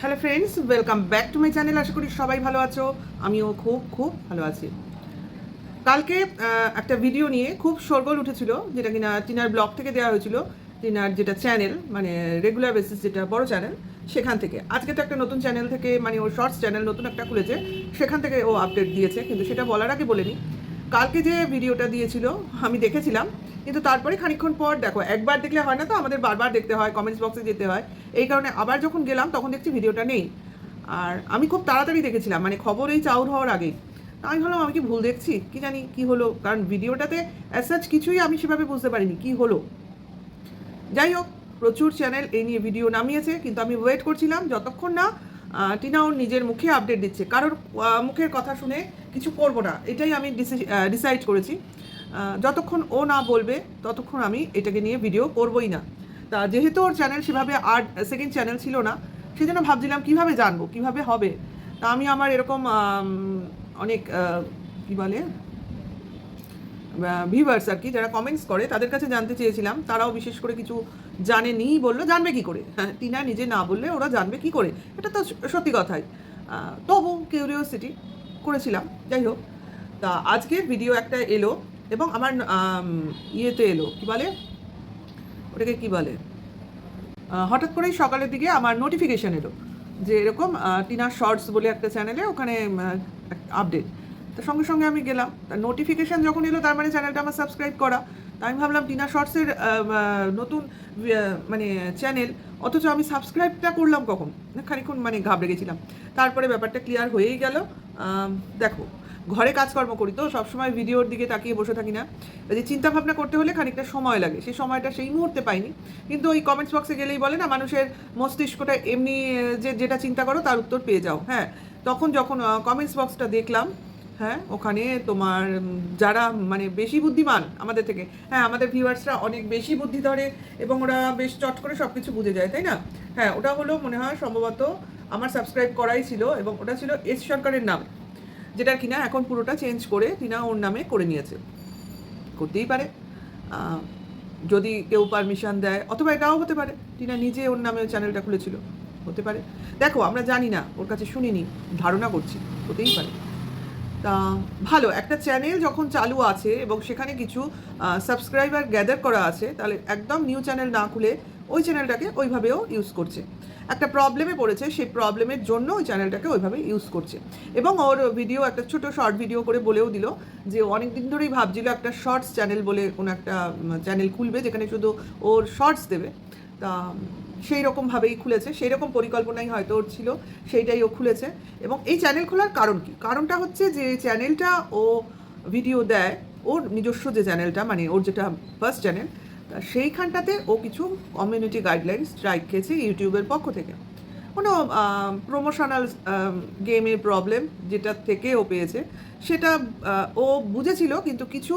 Hello friends, welcome back to my channel. আশা করি সবাই ভালো আছো, আমিও খুব খুব ভালো আছি। কালকে একটা ভিডিও নিয়ে খুব শোরগোল উঠেছিল, যেটা কিনা টিনার ব্লগ থেকে দেওয়া হয়েছিল, টিনার যেটা চ্যানেল, মানে রেগুলার বেসিস যেটা বড় চ্যানেল, সেখান থেকে। আজকে তো একটা নতুন চ্যানেল থেকে, মানে ও শর্টস চ্যানেল নতুন একটা খুলেছে, সেখান থেকে ও আপডেট দিয়েছে, কিন্তু সেটা বলার আগে বলেনি। কালকে যে ভিডিওটা দিয়েছিল আমি দেখেছিলাম, কিন্তু তারপরে খানিকক্ষণ পর দেখো, একবার দেখলে হয় না তো, আমাদের বারবার দেখতে হয়, কমেন্টস বক্সে যেতে হয়। এই কারণে আবার যখন গেলাম তখন দেখছি ভিডিওটা নেই। আর আমি খুব তাড়াতাড়ি দেখেছিলাম, মানে খবর এই চাউর হওয়ার আগেই। আমি ভাবলাম আমি কি ভুল দেখছি, কি জানি কি হলো, কারণ ভিডিওটাতে অ্যাজ সাচ কিছুই আমি সেভাবে বুঝতে পারিনি কি হলো। যাই হোক, প্রচুর চ্যানেল এই নিয়ে ভিডিও নামিয়েছে, কিন্তু আমি ওয়েট করছিলাম যতক্ষণ না টিনা ওর নিজের মুখে আপডেট দিচ্ছে। কারোর মুখের কথা শুনে কিছু করবো না, এটাই আমি ডিসাইড করেছি। যতক্ষণ ও না বলবে ততক্ষণ আমি এটাকে নিয়ে ভিডিও করবোই না। তা যেহেতু ওর চ্যানেল সেভাবে আর সেকেন্ড চ্যানেল ছিল না, সেই জন্য ভাবছিলাম কীভাবে জানবো, কীভাবে হবে। তা আমি আমার এরকম অনেক কী বলে ভিউয়ার্স আর কি, যারা কমেন্টস করে তাদের কাছে জানতে চেয়েছিলাম। তারাও বিশেষ করে কিছু জানেনি, বললো জানবে কি করে, হ্যাঁ টিনা নিজে না বললে ওরা জানবে কি করে, এটা তো সত্যি কথাই। তবু কিউরিওসিটি করেছিলাম। যাই হোক, তা আজকে ভিডিও একটা এলো, এবং আমার ইয়েতে এলো, কি বলে ওটাকে, কি বলে, হঠাৎ করেই সকালের দিকে আমার নোটিফিকেশান এলো যে এরকম টিনা শর্টস বলে একটা চ্যানেলে ওখানে আপডেট। তো সঙ্গে সঙ্গে আমি গেলাম, তার নোটিফিকেশান যখন এলো তার মানে চ্যানেলটা আমার সাবস্ক্রাইব করা। তা আমি ভাবলাম টিনা শর্টসের নতুন মানে চ্যানেল, অথচ আমি সাবস্ক্রাইবটা করলাম কখন, খানিক্ষণ মানে ঘাবড়ে গেছিলাম। তারপরে ব্যাপারটা ক্লিয়ার হয়েই গেল। দেখো, ঘরে কাজকর্ম করি তো সবসময় ভিডিওর দিকে তাকিয়ে বসে থাকি না, যে চিন্তা ভাবনা করতে হলে খানিকটা সময় লাগে, সেই সময়টা সেই মুহূর্তে পাইনি। কিন্তু ওই কমেন্টস বক্সে গেলেই বলে না, মানুষের মস্তিষ্কটা এমনি যেটা চিন্তা করো তার উত্তর পেয়ে যাও। হ্যাঁ, তখন যখন কমেন্টস বক্সটা দেখলাম, হ্যাঁ ওখানে তোমার যারা মানে বেশি বুদ্ধিমান আমাদের থেকে, হ্যাঁ আমাদের ভিউয়ার্সরা অনেক বেশি বুদ্ধি ধরে এবং ওরা বেশ চট করে সব কিছু বুঝে যায়, তাই না? হ্যাঁ, ওটা হলো মনে হয় সম্ভবত আমার সাবস্ক্রাইব করাই ছিল, এবং ওটা ছিল এস সরকারের নাম, যেটা কিনা এখন পুরোটা চেঞ্জ করে টিনা ওর নামে করে নিয়েছে। করতেই পারে, যদি কেউ পারমিশন দেয়, অথবা এটাও হতে পারে টিনা নিজে ওর নামে ওই চ্যানেলটা খুলেছিল, হতে পারে। দেখো, আমরা জানি না, ওর কাছে শুনিনি, ধারণা করছি, হতেই পারে। তা ভালো একটা চ্যানেল যখন চালু আছে এবং সেখানে কিছু সাবস্ক্রাইবার গ্যাদার করা আছে, তাহলে একদম নিউ চ্যানেল না খুলে ওই চ্যানেলটাকে ওইভাবেও ইউজ করছে। একটা প্রবলেমে পড়েছে, সেই প্রবলেমের জন্য ওই চ্যানেলটাকে ওইভাবে ইউজ করছে। এবং ওর ভিডিও একটা ছোট শর্ট ভিডিও করে বলেও দিল যে অনেক দিন ধরেই ভাবছিল একটা শর্টস চ্যানেল বলে কোনো একটা চ্যানেল খুলবে, যেখানে শুধু ওর শর্টস দেবে। তা সেই রকমভাবেই খুলেছে, সেই রকম পরিকল্পনাই হয়তো ওর ছিল, সেইটাই ও খুলেছে। এবং এই চ্যানেল খোলার কারণ কি? কারণটা হচ্ছে যে চ্যানেলটা ও ভিডিও দেয়, ওর নিজস্ব যে চ্যানেলটা, মানে ওর যেটা ফার্স্ট চ্যানেল, সেইখানটাতে ও কিছু কমিউনিটি গাইডলাইন স্ট্রাইক খেয়েছে ইউটিউবের পক্ষ থেকে। কোনো প্রমোশনাল গেমের প্রবলেম যেটা থেকে ও পেয়েছে, সেটা ও বুঝেছিল, কিন্তু কিছু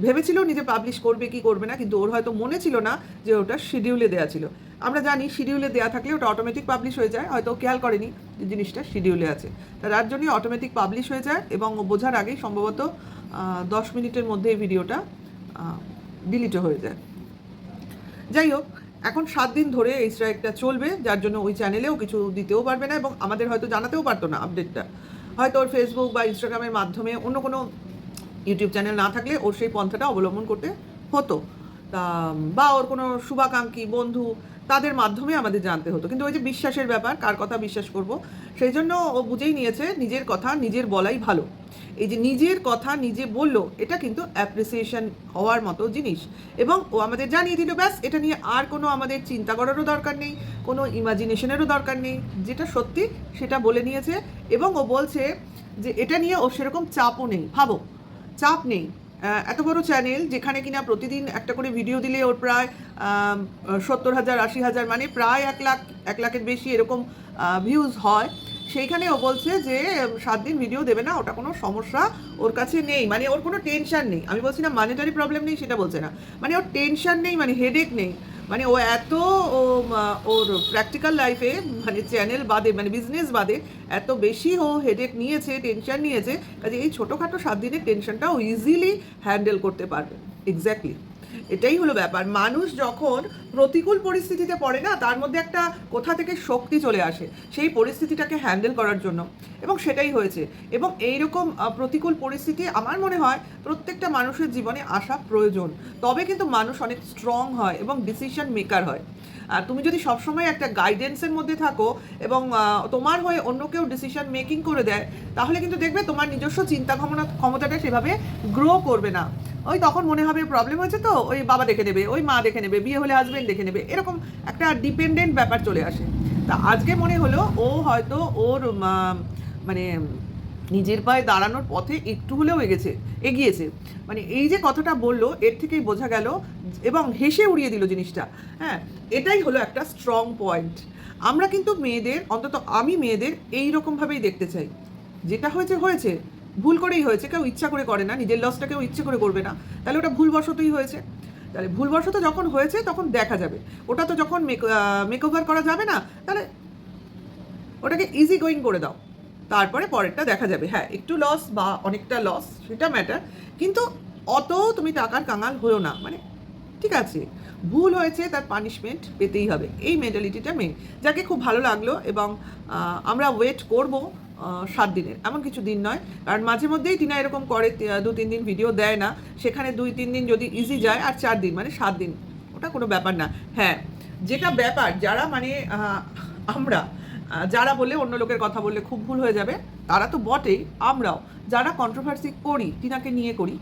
ভেবেছিল নিজে পাবলিশ করবে কি করবে না, কিন্তু ওর হয়তো মনে ছিল না যে ওটা শিডিউলে দেওয়া ছিল। আমরা জানি শিডিউলে দেওয়া থাকলে ওটা অটোমেটিক পাবলিশ হয়ে যায়, হয়তো খেয়াল করেনি যে জিনিসটা শিডিউলে আছে, তার জন্যই অটোমেটিক পাবলিশ হয়ে যায়, এবং বোঝার আগেই সম্ভবত 10 মিনিটের মধ্যে এই ভিডিওটা ডিলিটও হয়ে যায়। যাই হোক, এখন 7 দিন ধরে এই স্ট্রাইকটা চলবে, যার জন্য ওই চ্যানেলেও কিছু দিতেও পারবে না, এবং আমাদের হয়তো জানাতেও পারতো না আপডেটটা। হয়তো ওর ফেসবুক বা ইনস্টাগ্রামের মাধ্যমে অন্য কোনো ইউটিউব চ্যানেল না থাকলে ওর সেই পন্থাটা অবলম্বন করতে হতো, তা বা ওর কোনো শুভাকাঙ্ক্ষী বন্ধু তাদের মাধ্যমে আমাদের জানতে হতো। কিন্তু ওই যে বিশ্বাসের ব্যাপার, কার কথা বিশ্বাস করব, সেই জন্য ও বুঝেই নিয়েছে নিজের কথা নিজের বলাই ভালো। এই যে নিজের কথা নিজে বললো, এটা কিন্তু অ্যাপ্রিসিয়েশন হওয়ার মতো জিনিস, এবং ও আমাদের জানিয়ে দিল, ব্যাস, এটা নিয়ে আর কোনো আমাদের চিন্তা করারও দরকার নেই, কোনো ইমাজিনেশনেরও দরকার নেই, যেটা সত্যি সেটা বলে নিয়েছে। এবং ও বলছে যে এটা নিয়ে ও সেরকম চাপও নেই। ভাবো, চাপ নেই, এত বড় চ্যানেল যেখানে কিনা প্রতিদিন একটা করে ভিডিও দিলে ওর প্রায় 70,000 80,000, মানে প্রায় 1 লাখের বেশি এরকম ভিউজ হয়, সেইখানে ও বলছে যে 7 দিন ভিডিও দেবে না, ওটা কোনো সমস্যা ওর কাছে নেই, মানে ওর কোনো টেনশন নেই। আমি বলছি না মানিটারি প্রবলেম নেই, সেটা বলছে না, মানে ওর টেনশন নেই, মানে হেডেক নেই। মানে ও এত ওর প্র্যাকটিক্যাল লাইফে, মানে চ্যানেল বাদে, মানে বিজনেস বাদে এত বেশি ও হেডেক নিয়েছে, টেনশন নিয়েছে, কাজে এই ছোটোখাটো 7 দিনের টেনশনটা ও ইজিলি হ্যান্ডেল করতে পারবে। এক্স্যাক্টলি এটাই হলো ব্যাপার। মানুষ যখন প্রতিকূল পরিস্থিতিতে পড়ে না, তার মধ্যে একটা কোথা থেকে শক্তি চলে আসে সেই পরিস্থিতিটাকে হ্যান্ডেল করার জন্য, এবং সেটাই হয়েছে। এবং এইরকম প্রতিকূল পরিস্থিতি আমার মনে হয় প্রত্যেকটা মানুষের জীবনে আসা প্রয়োজন, তবে কিন্তু মানুষ অনেক স্ট্রং হয় এবং ডিসিশন মেকার হয়। আর তুমি যদি সবসময় একটা গাইডেন্সের মধ্যে থাকো এবং তোমার হয়ে অন্য কেউ ডিসিশন মেকিং করে দেয়, তাহলে কিন্তু দেখবে তোমার নিজস্ব চিন্তা ক্ষমতাটা সেভাবে গ্রো করবে না। ওই তখন মনে হবে প্রবলেম হয়েছে তো ওই বাবা দেখে নেবে, ওই মা দেখে নেবে, বিয়ে হলে হাজবেন্ড দেখে নেবে, এরকম একটা ডিপেন্ডেন্ট ব্যাপার চলে আসে। তা আজকে মনে হলো ও হয়তো ওর মানে নিজের পায়ে দাঁড়ানোর পথে একটু হলেও এগিয়েছে। মানে এই যে কথাটা বললো এর থেকেই বোঝা গেল, এবং হেসে উড়িয়ে দিল জিনিসটা। হ্যাঁ, এটাই হলো একটা স্ট্রং পয়েন্ট। আমরা কিন্তু মেয়েদের, অন্তত আমি মেয়েদের এই রকমভাবেই দেখতে চাই। যেটা হয়েছে হয়েছে, ভুল করেই হয়েছে, কেউ ইচ্ছা করে করে না, নিজের লসটা কেউ ইচ্ছে করে করবে না, তাহলে ওটা ভুলবশতই হয়েছে। তাহলে ভুলবশত যখন হয়েছে তখন দেখা যাবে, ওটা তো যখন মেকওভার করা যাবে না, তাহলে ওটাকে ইজি গোয়িং করে দাও, তারপরে পরেরটা দেখা যাবে। হ্যাঁ, একটু লস বা অনেকটা লস সেটা ম্যাটার, কিন্তু অত তুমি টাকার কাঙাল হয়েও না। মানে ঠিক আছে, ভুল হয়েছে, তার পানিশমেন্ট পেতেই হবে, এই মেন্টালিটিটা মেন। যাকে খুব ভালো লাগলো, এবং আমরা ওয়েট করব 7 দিনের, এমন কিছু দিন নয়, কারণ মাঝে মধ্যেই টিনা এরকম করে 2-3 দিন ভিডিও দেয় না, সেখানে 2-3 দিন যদি ইজি যায়, আর 4 দিন মানে 7 দিন, ওটা কোনো ব্যাপার না। হ্যাঁ, যেটা ব্যাপার, যারা মানে আমরা যারা বলে অন্য লোকের কথা বললে খুব ভুল হয়ে যাবে, তারা তো বটেই, আমরাও যারা কন্ট্রোভার্সি করি, টিনাকে নিয়ে করি,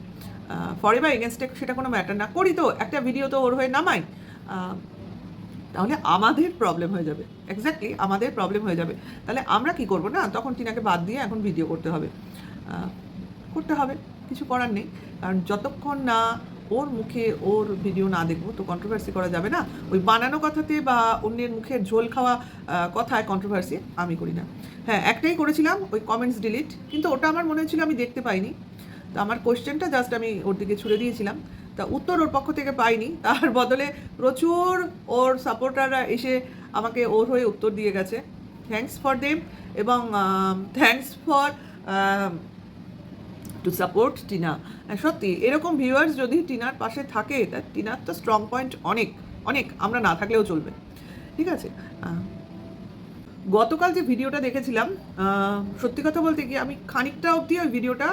ফর এভার এগেনস্টে সেটা কোনো ম্যাটার না করি, তো একটা ভিডিও তো ওর হয়ে নামাই, তাহলে আমাদের প্রবলেম হয়ে যাবে, এক্স্যাক্টলি আমাদের প্রবলেম হয়ে যাবে। তাহলে আমরা কি করব না, তখন টিনাকে বাদ দিয়ে এখন ভিডিও করতে হবে, কিছু করার নেই। কারণ যতক্ষণ না ওর মুখে ওর ভিডিও না দেখবো, তো কন্ট্রোভার্সি করা যাবে না। ওই বানানো কথাতে বা অন্যের মুখের ঝোল খাওয়া কথায় কন্ট্রোভার্সি আমি করি না। হ্যাঁ, একটাই করেছিলাম, ওই কমেন্টস ডিলিট, কিন্তু ওটা আমার মনে হয়েছিল আমি দেখতে পাইনি, তো আমার কোয়েশ্চেনটা জাস্ট আমি ওর দিকে ছুড়ে দিয়েছিলাম, তা উত্তর ওর পক্ষ থেকে পাইনি, তার বদলে প্রচুর ওর সাপোর্টাররা এসে আমাকে ওর হয়ে উত্তর দিয়ে গেছে। থ্যাঙ্কস ফর দেম, এবং thanks for to support Tina. সত্যি এরকম ভিউয়ার্স যদি টিনার পাশে থাকে, তা টিনার তো স্ট্রং পয়েন্ট অনেক অনেক, আমরা না থাকলেও চলবে। ঠিক আছে, গতকাল যে ভিডিওটা দেখেছিলাম, সত্যি কথা বলতে কি আমি খানিকটা অবধি ওই ভিডিওটা,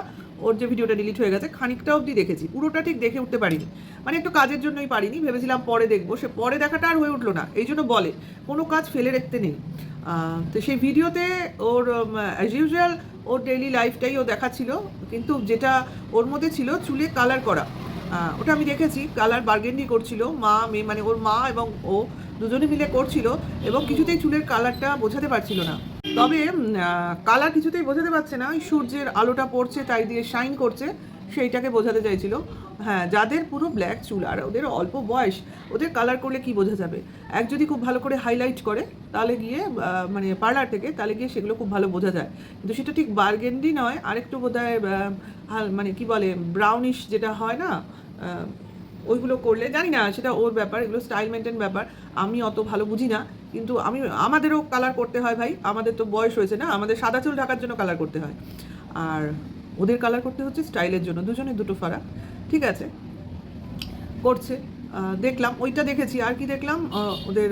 ওর যে ভিডিওটা ডিলিট হয়ে গেছে, খানিকটা অবধি দেখেছি, পুরোটা ঠিক দেখে উঠতে পারিনি। মানে একটু কাজের জন্যই পারিনি, ভেবেছিলাম পরে দেখবো, সে পরে দেখাটা আর হয়ে উঠলো না। এই জন্য বলে কোনো কাজ ফেলে রাখতে নেই। তো সেই ভিডিওতে ওর অ্যাজ ইউজুয়াল ওর ডেইলি লাইফটাই ও দেখাচ্ছিল, কিন্তু যেটা ওর মধ্যে ছিল চুলে কালার করা, ওটা আমি দেখেছি, কালার বার্গেন্ডি করছিল মা মেয়ে, মানে ওর মা এবং ও দুজনে মিলে করছিল, এবং কিছুতেই চুলের কালারটা বোঝাতে পারছিল না। তবে কালার কিছুতেই বোঝাতে পারছে না, ওই সূর্যের আলোটা পড়ছে তাই দিয়ে শাইন করছে, সেইটাকে বোঝাতে চাইছিল। হ্যাঁ, যাদের পুরো ব্ল্যাক চুল আর ওদের অল্প বয়স, ওদের কালার করলে কি বোঝা যাবে? এক যদি খুব ভালো করে হাইলাইট করে, তাহলে গিয়ে মানে পার্লার থেকে, তাহলে গিয়ে সেগুলো খুব ভালো বোঝা যায়, কিন্তু সেটা ঠিক বার্গেন্ডি নয়, আরেকটু বোধহয় মানে কি বলে ব্রাউনিশ যেটা হয় না, ওইগুলো করলে, জানি না সেটা ওর ব্যাপার, এগুলো স্টাইল মেনটেন ব্যাপার, আমি অত ভালো বুঝি না। কিন্তু আমাদেরও কালার করতে হয় ভাই, আমাদের তো বয়স হয়েছে না, আমাদের সাদা চুল ঢাকার জন্য কালার করতে হয়, আর ওদের কালার করতে হচ্ছে স্টাইলের জন্য, দুজনে দুটো ফারাক। ঠিক আছে, করছে, দেখলাম, ওইটা দেখেছি। আর কি দেখলাম, ওদের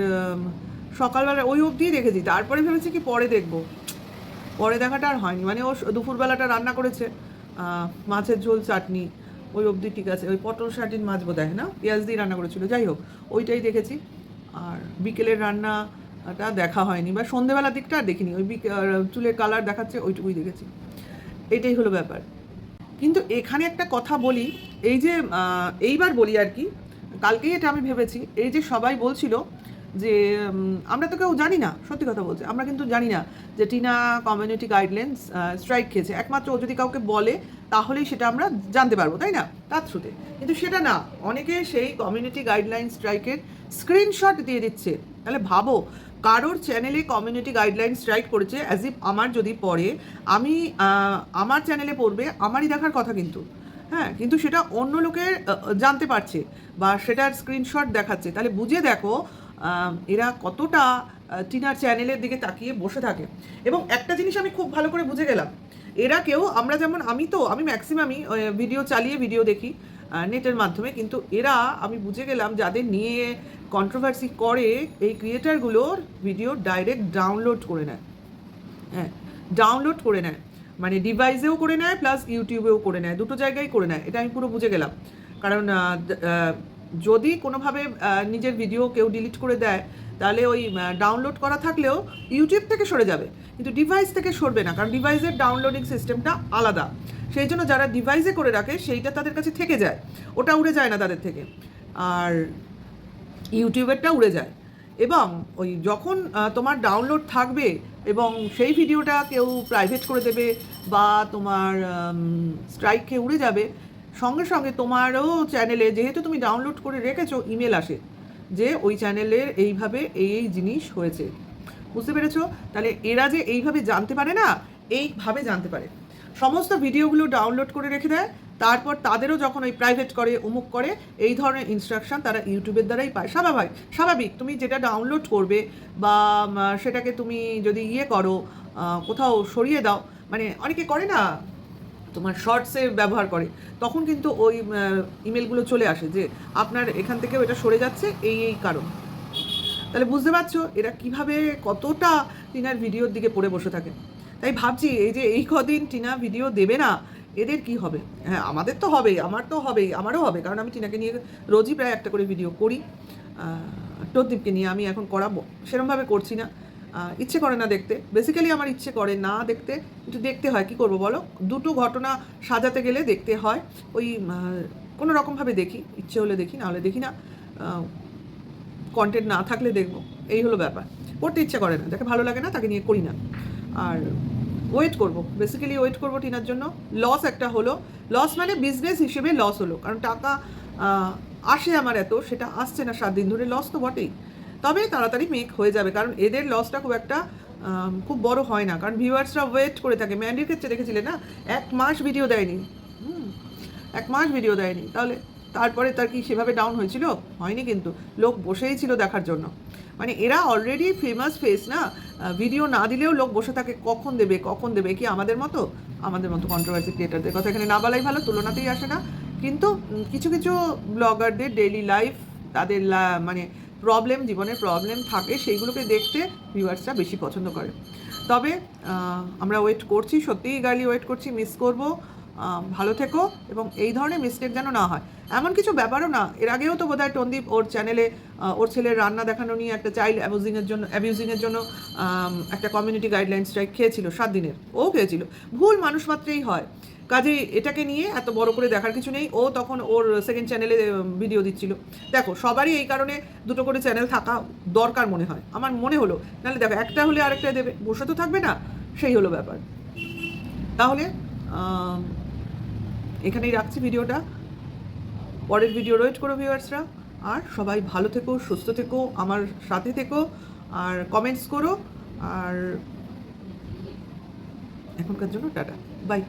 সকালবেলা ওই অবধিই দেখেছি, তারপরে ভেবেছি কি পরে দেখবো, পরে দেখাটা আর হয়নি। মানে ও দুপুরবেলাটা রান্না করেছে, মাছের ঝোল চাটনি, ওই অবধি ঠিক আছে, ওই পটল শাটিন মাছ বোধহয় না পেঁয়াজ দিয়ে রান্না করেছিল, যাই হোক ওইটাই দেখেছি। আর বিকেলের রান্নাটা দেখা হয়নি, বা সন্ধেবেলার দিকটা আর দেখিনি, ওই চুলের কালার দেখাচ্ছে ওইটুকুই দেখেছি, এটাই হলো ব্যাপার। কিন্তু এখানে একটা কথা বলি, এই যে এইবার বলি আর কি, কালকেই এটা আমি ভেবেছি, এই যে সবাই বলছিল যে আমরা তো কেউ জানি না, সত্যি কথা বলছে, আমরা কিন্তু জানি না যে টিনা কমিউনিটি গাইডলাইন্স স্ট্রাইক খেয়েছে, একমাত্র ও যদি কাউকে বলে তাহলেই সেটা আমরা জানতে পারবো, তাই না, তার থ্রুতে। কিন্তু সেটা না, অনেকে সেই কমিউনিটি গাইডলাইন স্ট্রাইকের স্ক্রিনশট দিয়ে দিচ্ছে। তাহলে ভাবো, কারোর চ্যানেলে কমিউনিটি গাইডলাইন স্ট্রাইক করেছে, অ্যাজ ইফ আমার যদি পড়ে, আমি আমার চ্যানেলে পড়বে, আমারই দেখার কথা কিন্তু, হ্যাঁ, কিন্তু সেটা অন্য লোকের জানতে পারছে বা সেটার স্ক্রিনশট দেখাচ্ছে। তাহলে বুঝে দেখো এরা কতটা টিনার চ্যানেলের দিকে তাকিয়ে বসে থাকে। এবং একটা জিনিস আমি খুব ভালো করে বুঝে গেলাম, এরা কেউ, আমরা যেমন, আমি ম্যাক্সিমামই ভিডিও চালিয়ে ভিডিও দেখি নেটের মাধ্যমে, কিন্তু এরা, আমি বুঝে গেলাম যাদের নিয়ে কন্ট্রোভার্সি করে এই ক্রিয়েটারগুলোর ভিডিও ডাইরেক্ট ডাউনলোড করে নেয়। হ্যাঁ, ডাউনলোড করে নেয়, মানে ডিভাইসেও করে নেয় প্লাস ইউটিউবেও করে নেয়, দুটো জায়গায় করে নেয়। এটা আমি পুরো বুঝে গেলাম। কারণ যদি কোনোভাবে নিজের ভিডিও কেউ ডিলিট করে দেয়, তাহলে ওই ডাউনলোড করা থাকলেও ইউটিউব থেকে সরে যাবে, কিন্তু ডিভাইস থেকে সরবে না, কারণ ডিভাইসের ডাউনলোডিং সিস্টেমটা আলাদা। সেই জন্য যারা ডিভাইসে করে রাখে সেইটা তাদের কাছে থেকে যায়, ওটা উড়ে যায় না তাদের থেকে, আর ইউটিউবেরটা উড়ে যায়। এবং ওই যখন তোমার ডাউনলোড থাকবে এবং সেই ভিডিওটা কেউ প্রাইভেট করে দেবে বা তোমার স্ট্রাইক খেয়ে উড়ে যাবে, সঙ্গে সঙ্গে তোমারও চ্যানেলে, যেহেতু তুমি ডাউনলোড করে রেখেছো, ইমেল আসে যে ওই চ্যানেলের এইভাবে এই জিনিস হয়েছে। বুঝতে পেরেছো? তাহলে এরা যে এইভাবে জানতে পারে না, এইভাবে জানতে পারে। সমস্ত ভিডিওগুলো ডাউনলোড করে রেখে দেয়, তারপর তাদেরও যখন ওই প্রাইভেট করে, অমুক করে, এই ধরনের ইনস্ট্রাকশান তারা ইউটিউবের দ্বারাই পায়। স্বাভাবিক তুমি যেটা ডাউনলোড করবে বা সেটাকে তুমি যদি করো, কোথাও সরিয়ে দাও, মানে অনেকে করে না, তোমার শর্টসে ব্যবহার করে, তখন কিন্তু ওই ইমেলগুলো চলে আসে যে আপনার এখান থেকেও এটা সরে যাচ্ছে এই কারণ। তাহলে বুঝতে পারছো এরা কিভাবে কতটা টিনার ভিডিওর দিকে পড়ে বসে থাকে। তাই ভাবছি এই যে এই কদিন টিনা ভিডিও দেবে না, এদের কি হবে? হ্যাঁ, আমাদের তো হবেই, আমারও হবে, কারণ আমি টিনাকে নিয়ে রোজই প্রায় একটা করে ভিডিও করি। টদ্দীপকে নিয়ে আমি এখন করাবো, সেরমভাবে করছি না, ইচ্ছে করে না দেখতে। বেসিক্যালি আমার ইচ্ছে করে না দেখতে, কিন্তু দেখতে হয়, কী করবো বলো? দুটো ঘটনা সাজাতে গেলে দেখতে হয়। ওই কোনো রকমভাবে দেখি, ইচ্ছে হলে দেখি, না হলে দেখি না, কন্টেন্ট না থাকলে দেখবো, এই হলো ব্যাপার। করতে ইচ্ছে করে না, যাকে ভালো লাগে না তাকে নিয়ে করি না। আর বেসিক্যালি ওয়েট করবো টিনার জন্য। লস একটা হলো, লস মানে বিজনেস হিসেবে লস হলো, কারণ টাকা আসে আমার এত, সেটা আসছে না 7 দিন ধরে, লস তো বটেই। তবে তাড়াতাড়ি মেক হয়ে যাবে, কারণ এদের লসটা খুব বড় হয় না, কারণ ভিউয়ার্সরা ওয়েট করে থাকে। ম্যান্ডির ক্ষেত্রে দেখেছিলে না, 1 মাস ভিডিও দেয়নি, 1 মাস ভিডিও দেয়নি, তাহলে তারপরে তার কি সেভাবে ডাউন হয়েছিল? হয়নি, কিন্তু লোক বসেই ছিল দেখার জন্য। মানে এরা অলরেডি ফেমাস ফেস না, ভিডিও না দিলেও লোক বসে থাকে কখন দেবে। কি আমাদের মতো কন্ট্রোভার্সি ক্রিয়েটারদের কথা এখানে না বলাই ভালো, তুলনাতেই আসে না। কিন্তু কিছু কিছু ব্লগারদের ডেইলি লাইফ, তাদের মানে জীবনের প্রবলেম থাকে, সেইগুলোকে দেখতে ভিউয়ার্সরা বেশি পছন্দ করে। তবে আমরা ওয়েট করছি, সত্যিই গালি ওয়েট করছি, মিস করব। ভালো থেকো, এবং এই ধরনের মিস্টেক যেন না হয়। এমন কিছু ব্যাপারও না, এর আগেও তো বোধহয় টন্দীপ ওর চ্যানেলে ওর ছেলের রান্না দেখানো নিয়ে একটা চাইল্ড অ্যাবিউজিংয়ের জন্য একটা কমিউনিটি গাইডলাইন স্ট্রাইক খেয়েছিল 7 দিনের, ও খেয়েছিল। ভুল মানুষ মাত্রেই হয়, কাজেই এটাকে নিয়ে এত বড় করে দেখার কিছু নেই। ও তখন ওর সেকেন্ড চ্যানেলে ভিডিও দিচ্ছিল। দেখো, সবারই এই কারণে দুটো করে চ্যানেল থাকা দরকার মনে হয়, আমার মনে হলো। নাহলে দেখো, একটা হলে আরেকটা দেবে, বসে তো থাকবে না, সেই হলো ব্যাপার। তাহলে এখানেই রাখছি ভিডিওটা, পরের ভিডিও ওয়েট করো ভিউয়ার্সরা। আর সবাই ভালো থেকো, সুস্থ থেকো, আমার সাথে থেকো, আর কমেন্টস করো। আর এখনকার জন্য টাটা, বাই।